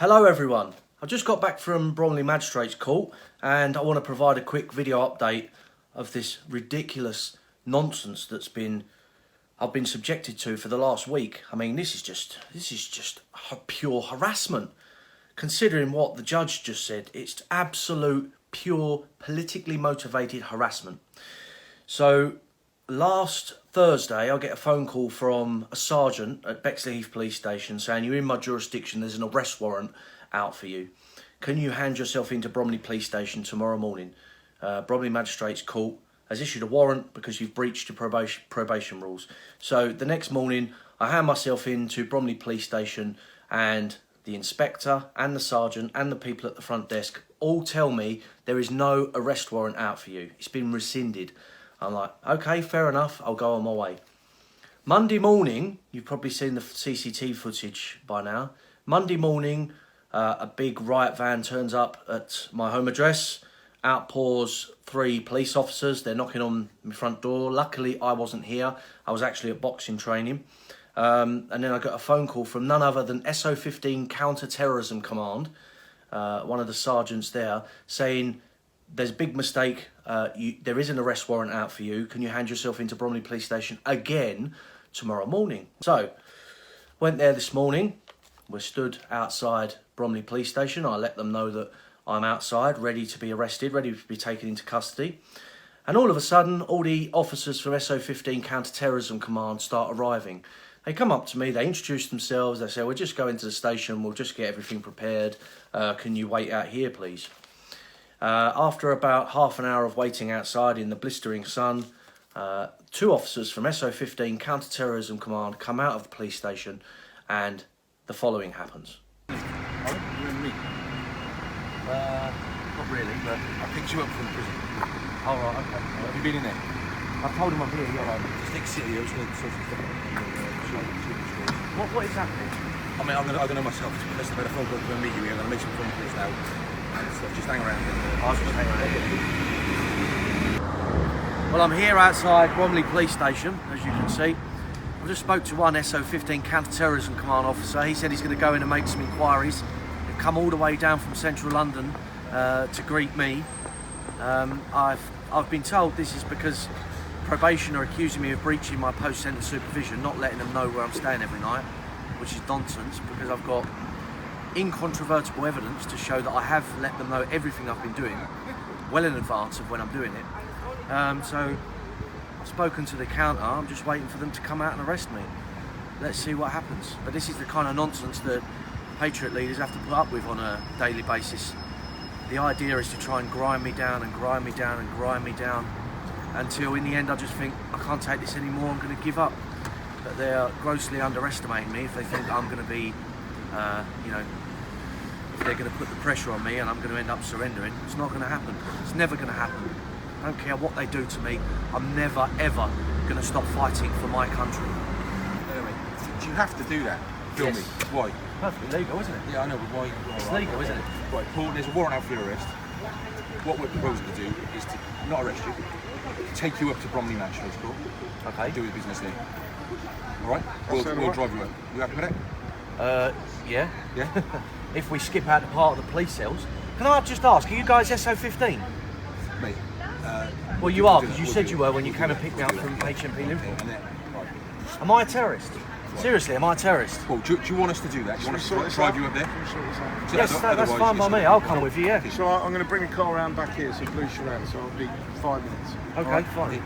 Hello everyone, I just got back from Bromley Magistrates Court and I want to provide a quick video update of this ridiculous nonsense that's I've been subjected to for the last week. I mean, this is just pure harassment. Considering what the judge just said, it's absolute pure politically motivated harassment. So last Thursday, I get a phone call from a sergeant at Bexley Heath Police Station saying, "You're in my jurisdiction, there's an arrest warrant out for you. Can you hand yourself into Bromley Police Station tomorrow morning? Bromley Magistrates Court has issued a warrant because you've breached your probation rules." So the next morning, I hand myself into Bromley Police Station and the inspector and the sergeant and the people at the front desk all tell me there is no arrest warrant out for you. It's been rescinded. I'm like, okay, fair enough, I'll go on my way. Monday morning, you've probably seen the CCTV footage by now. Monday morning, a big riot van turns up at my home address. Out pours 3 police officers. They're knocking on my front door. Luckily, I wasn't here. I was actually at boxing training. And then I got a phone call from none other than SO15 Counter-Terrorism Command, one of the sergeants there, saying, "There's a big mistake. There is an arrest warrant out for you. Can you hand yourself into Bromley Police Station again tomorrow morning?" So, went there this morning. We're stood outside Bromley Police Station. I let them know that I'm outside, ready to be arrested, ready to be taken into custody. And all of a sudden, all the officers from SO15 Counter-Terrorism Command start arriving. They come up to me, they introduce themselves, they say, "We're just going to the station, we'll just get everything prepared. Can you wait out here, please?" After about half an hour of waiting outside in the blistering sun, 2 officers from SO15 Counter-Terrorism Command come out of the police station and the following happens. Not really, but I picked you up from prison. Oh, right, okay. Have you been in there? I told him I'm here, yeah. Right, just take a seat here. I was going to sort of What is happening? I mean, I'm going to myself. Let's have a phone call to meet you here. I'm going to make some phone calls now. And stuff. Just hang around. I'll just hang around. Well, I'm here outside Bromley Police Station, as you can see. I just spoke to one SO15 Counter-Terrorism Command officer. He said he's going to go in and make some inquiries. They've come all the way down from central London to greet me. I've been told this is because probation are accusing me of breaching my post-sentence supervision, not letting them know where I'm staying every night, which is nonsense because I've got incontrovertible evidence to show that I have let them know everything I've been doing well in advance of when I'm doing it. So I've spoken to the counter. I'm just waiting for them to come out and arrest me. Let's see what happens. But this is the kind of nonsense that Patriot leaders have to put up with on a daily basis. The idea is to try and grind me down and grind me down and grind me down until in the end I just think, I can't take this anymore, I'm going to give up. But they're grossly underestimating me if they think I'm going to be, if they're going to put the pressure on me and I'm going to end up surrendering. It's not going to happen. It's never going to happen. I don't care what they do to me. I'm never, ever going to stop fighting for my country. Do you have to do that? Film me. Why? Perfectly legal, isn't it? Yeah, I know, but why? It's legal, isn't it? Right, Paul, there's a warrant out for your arrest. What we're proposing to do is to not arrest you, take you up to Bromley Magistrates Court. Okay. Do the business there. Alright? We'll drive you up. You happy with it? Yeah. Yeah? If we skip out the part of the police cells. Can I just ask, are you guys SO15? Me. Well, you are, because you said you were when you came and picked me up from HMP Liverpool. Am I a terrorist? Seriously, am I a terrorist? Paul, do you want us to do that? Do you want us to drive you up there? Yes, that's fine by me. I'll come with you, yeah. So I'm going to bring a car around back here, so police you around, so I'll be 5 minutes. Okay, right, fine.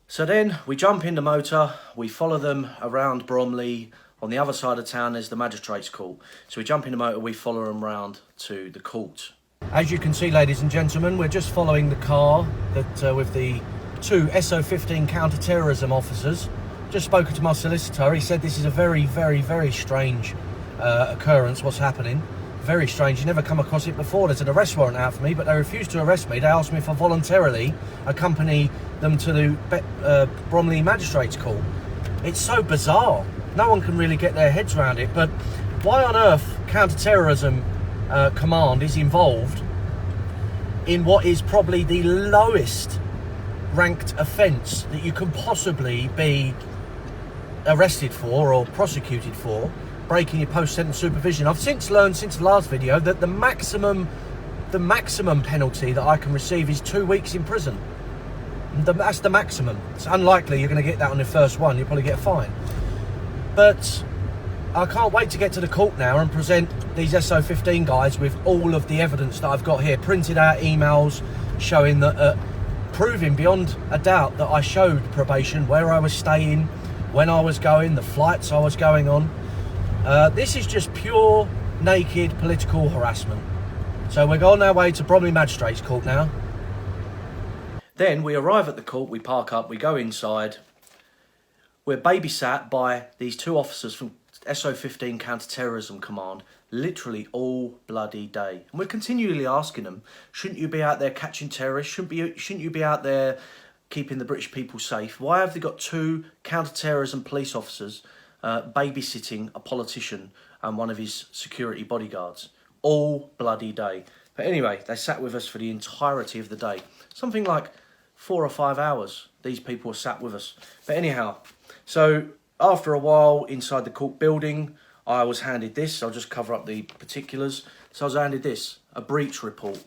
So then we jump in the motor, we follow them around Bromley. On the other side of town there's the Magistrates Court. So we jump in the motor, we follow them round to the court. As you can see, ladies and gentlemen, we're just following the car that with the 2 SO15 counter-terrorism officers. Just spoken to my solicitor. He said this is a very, very, very strange occurrence, what's happening. Very strange. You never come across it before. There's an arrest warrant out for me, but they refused to arrest me. They asked me if I voluntarily accompany them to the Bromley Magistrates Court. It's so bizarre. No one can really get their heads around it. But why on earth counter-terrorism command is involved in what is probably the lowest ranked offence that you can possibly be arrested for or prosecuted for breaking your post-sentence supervision. I've since learned, since the last video, that the maximum penalty that I can receive is 2 weeks in prison. That's the maximum. It's unlikely you're going to get that on the first one. You'll probably get a fine. But I can't wait to get to the court now and present these SO15 guys with all of the evidence that I've got here. Printed out emails showing that, proving beyond a doubt that I showed probation where I was staying, when I was going, the flights I was going on. This is just pure, naked political harassment. So we're on our way to Bromley Magistrates Court now. Then we arrive at the court, we park up, we go inside. We're babysat by these 2 officers from SO15 Counter-Terrorism Command, literally all bloody day. And we're continually asking them, shouldn't you be out there catching terrorists? Shouldn't you be out there keeping the British people safe? Why have they got 2 counter-terrorism police officers babysitting a politician and one of his security bodyguards all bloody day? But anyway, they sat with us for the entirety of the day. Something like 4 or 5 hours these people were sat with us. But anyhow, so after a while inside the court building, I was handed this. I'll just cover up the particulars. So I was handed this, a breach report.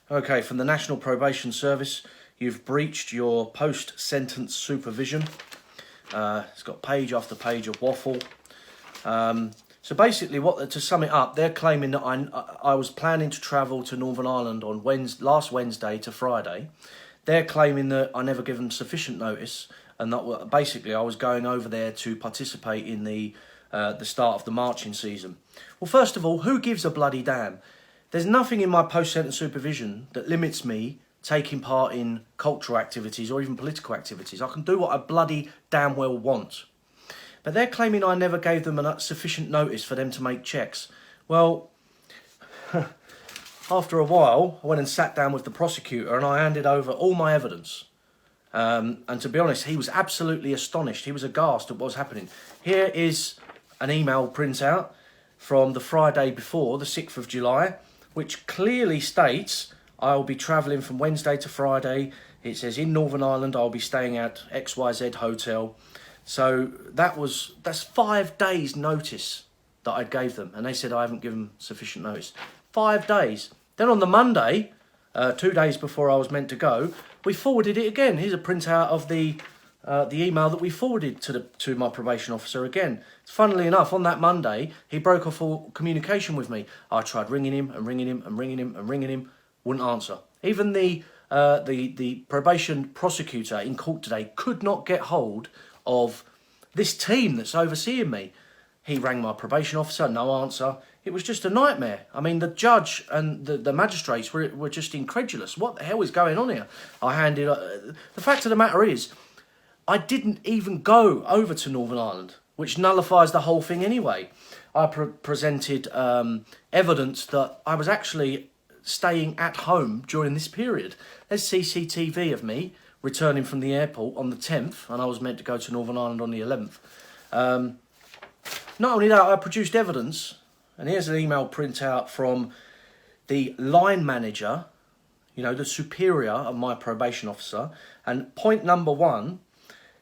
Okay, from the National Probation Service, you've breached your post-sentence supervision. It's got page after page of waffle. So basically, to sum it up, they're claiming that I was planning to travel to Northern Ireland on last Wednesday to Friday. They're claiming that I never given sufficient notice, and that basically I was going over there to participate in the start of the marching season. Well, first of all, who gives a bloody damn? There's nothing in my post-sentence supervision that limits me taking part in cultural activities or even political activities. I can do what I bloody damn well want. But they're claiming I never gave them sufficient notice for them to make checks. Well, after a while, I went and sat down with the prosecutor and I handed over all my evidence. And to be honest, he was absolutely astonished. He was aghast at what was happening. Here is an email printout from the Friday before, the 6th of July, which clearly states I'll be travelling from Wednesday to Friday. It says in Northern Ireland I'll be staying at XYZ Hotel. So that's 5 days notice that I gave them, and they said I haven't given sufficient notice. 5 days. Then on the Monday, 2 days before I was meant to go, we forwarded it again. Here's a printout of the email that we forwarded to my probation officer again. Funnily enough, on that Monday, he broke off all communication with me. I tried ringing him and ringing him and ringing him and ringing him, wouldn't answer. Even the probation prosecutor in court today could not get hold of this team that's overseeing me. He rang my probation officer, no answer. It was just a nightmare. I mean, the judge and the magistrates were just incredulous. What the hell is going on here? The fact of the matter is, I didn't even go over to Northern Ireland, which nullifies the whole thing anyway. I presented evidence that I was actually staying at home during this period. There's CCTV of me returning from the airport on the 10th, and I was meant to go to Northern Ireland on the 11th. Not only that, I produced evidence, and here's an email printout from the line manager, the superior of my probation officer, and point number 1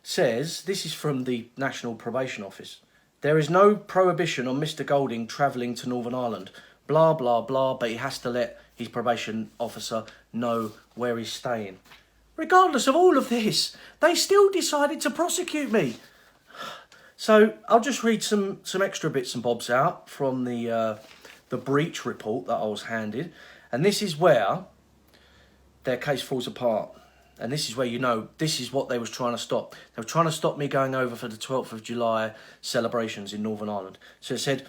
says, this is from the National Probation Office, there is no prohibition on Mr. Golding travelling to Northern Ireland, blah, blah, blah, but he has to let his probation officer know where he's staying. Regardless of all of this, they still decided to prosecute me. So I'll just read some extra bits and bobs out from the breach report that I was handed. And this is where their case falls apart. And this is where this is what they was trying to stop. They were trying to stop me going over for the 12th of July celebrations in Northern Ireland. So it said,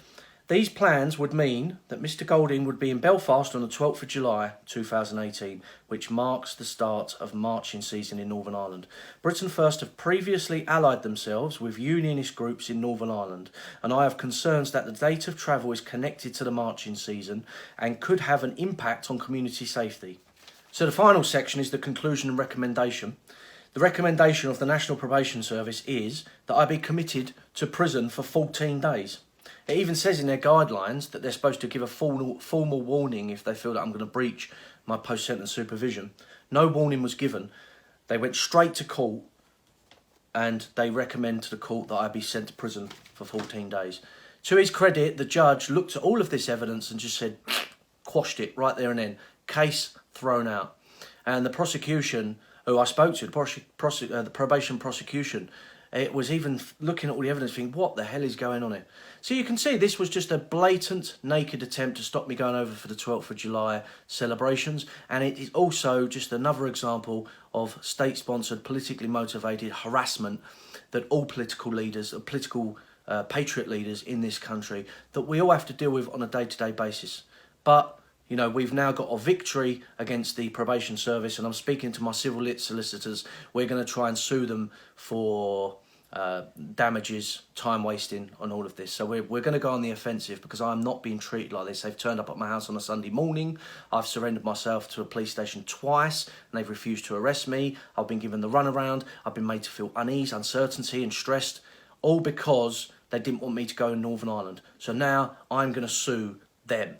these plans would mean that Mr. Golding would be in Belfast on the 12th of July 2018, which marks the start of marching season in Northern Ireland. Britain First have previously allied themselves with unionist groups in Northern Ireland, and I have concerns that the date of travel is connected to the marching season and could have an impact on community safety. So the final section is the conclusion and recommendation. The recommendation of the National Probation Service is that I be committed to prison for 14 days. It even says in their guidelines that they're supposed to give a formal warning if they feel that I'm going to breach my post-sentence supervision. No warning was given. They went straight to court and they recommend to the court that I be sent to prison for 14 days. To his credit, the judge looked at all of this evidence and just said, quashed it right there and then. Case thrown out. And the prosecution, who I spoke to, the probation prosecution, it was even looking at all the evidence thinking, what the hell is going on here? So you can see this was just a blatant, naked attempt to stop me going over for the 12th of July celebrations. And it is also just another example of state-sponsored, politically motivated harassment that all political leaders, political patriot leaders in this country, that we all have to deal with on a day-to-day basis. But, you know, we've now got a victory against the probation service, and I'm speaking to my civil lit solicitors. We're going to try and sue them for damages, time wasting on all of this. So we're going to go on the offensive because I'm not being treated like this. They've turned up at my house on a Sunday morning. I've surrendered myself to a police station twice and they've refused to arrest me. I've been given the runaround. I've been made to feel unease, uncertainty and stressed, all because they didn't want me to go in Northern Ireland. So now I'm going to sue them.